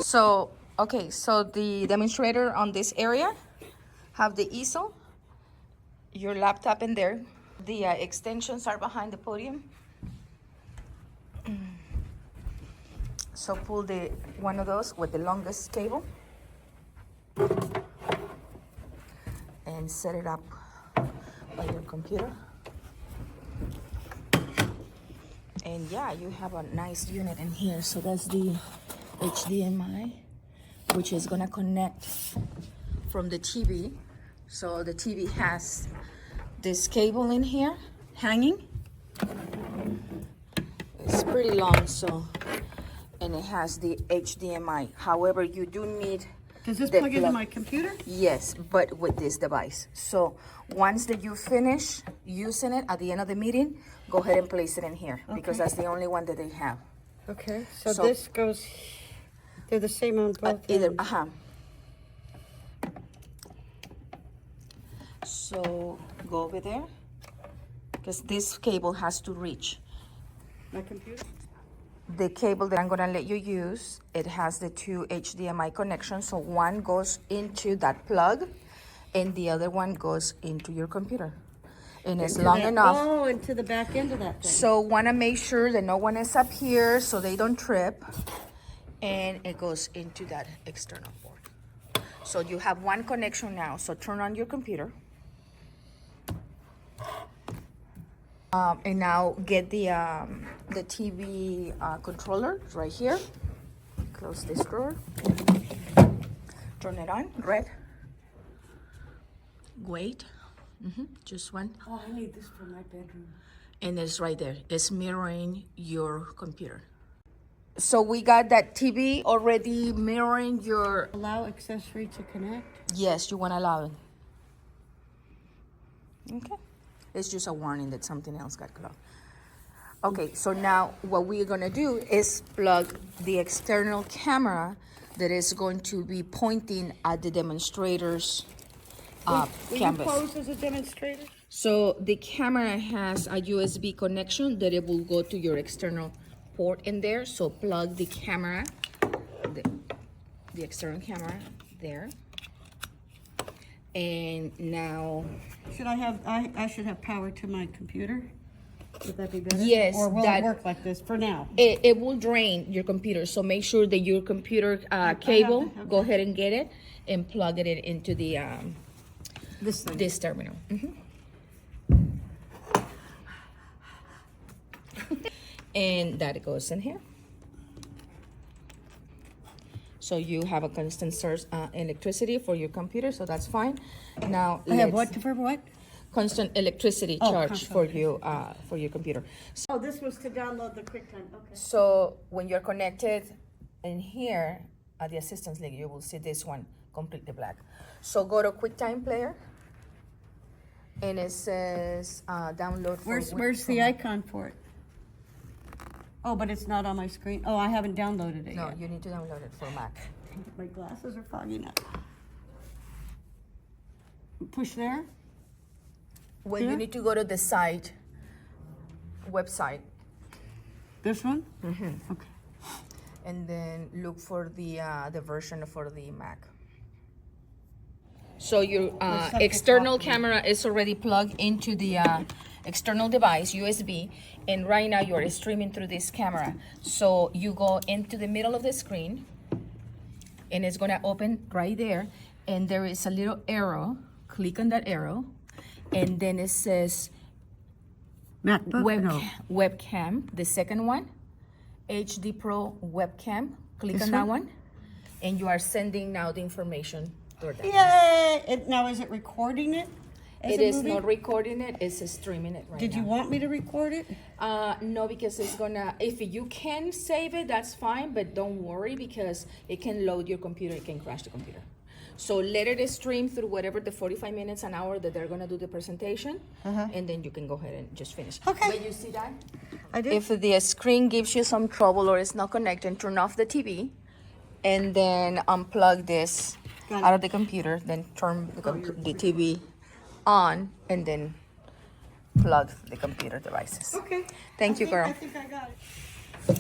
So, okay, so the demonstrator on this area have the easel, your laptop in there. The extensions are behind the podium. So pull the one of those with the longest cable and set it up by your computer. And yeah, you have a nice unit in here. So that's the HDMI, which is gonna connect from the TV. So the TV has this cable in here hanging. It's pretty long, so, and it has the HDMI. However, you do need. Does this plug into my computer? Yes, but with this device. So once that you finish using it at the end of the meeting, go ahead and place it in here, because that's the only one that they have. Okay, so this goes, they're the same on both Either, ends. So go over there, because this cable has to reach. My computer? The cable that I'm gonna let you use, it has the two HDMI connections. So one goes into that plug and the other one goes into your computer. And it's long enough. Oh, into the back end of that thing. So wanna make sure that no one is up here so they don't trip. And it goes into that external port. So you have one connection now. So turn on your computer. And now get the TV controller right here. Close this drawer. Turn it on. Red. Wait. Just one. Oh, I need this for my bedroom. And it's right there. It's mirroring your computer. So we got that TV already mirroring your. Allow accessory to connect? Yes, you want to allow it. Okay. It's just a warning that something else got clogged. Okay, so now what we're gonna do is plug the external camera that is going to be pointing at the demonstrator's canvas. Will you pose as a demonstrator? So the camera has a USB connection that it will go to your external port in there. So plug the camera, the external camera there. And now, should I should have power to my computer? Would that be better? Yes. Or will it work like this for now? It will drain your computer. So make sure that your computer cable, go ahead and get it and plug it into the this terminal. And that goes in here. So you have a constant source electricity for your computer, so that's fine. Now I have what for what? Constant electricity charge for you for your computer. So, this was to download the QuickTime. Okay. So when you're connected in here at the Assistance League, you will see this one completely black. So go to QuickTime Player, and it says download. Where's the icon for it? Oh, but it's not on my screen. Oh, I haven't downloaded it yet. No, you need to download it for Mac. My glasses are foggy now. Push there? Well, you need to go to the site, website. This one? Okay. And then look for the version for the Mac. So your external camera is already plugged into the external device, USB, and right now you're streaming through this camera. So you go into the middle of the screen, and it's gonna open right there, and there is a little arrow. Click on that arrow, and then it says MacBook? webcam, the second one, HD Pro webcam. Click on that one, and you are sending now the information toward that. Yay! Now is it recording it? It is not recording it, it's streaming it right now. Did you want me to record it? No, because it's gonna, if you can save it, that's fine, but don't worry, because it can load your computer, it can crash the computer. So let it stream through whatever the 45 minutes, an hour that they're gonna do the presentation, and then you can go ahead and just finish. Okay. But you see that? I did. If the screen gives you some trouble or it's not connected, turn off the TV, and then unplug this out of the computer, then turn the TV on, and then plug the computer devices. Okay. Thank you, girl. I think I got it.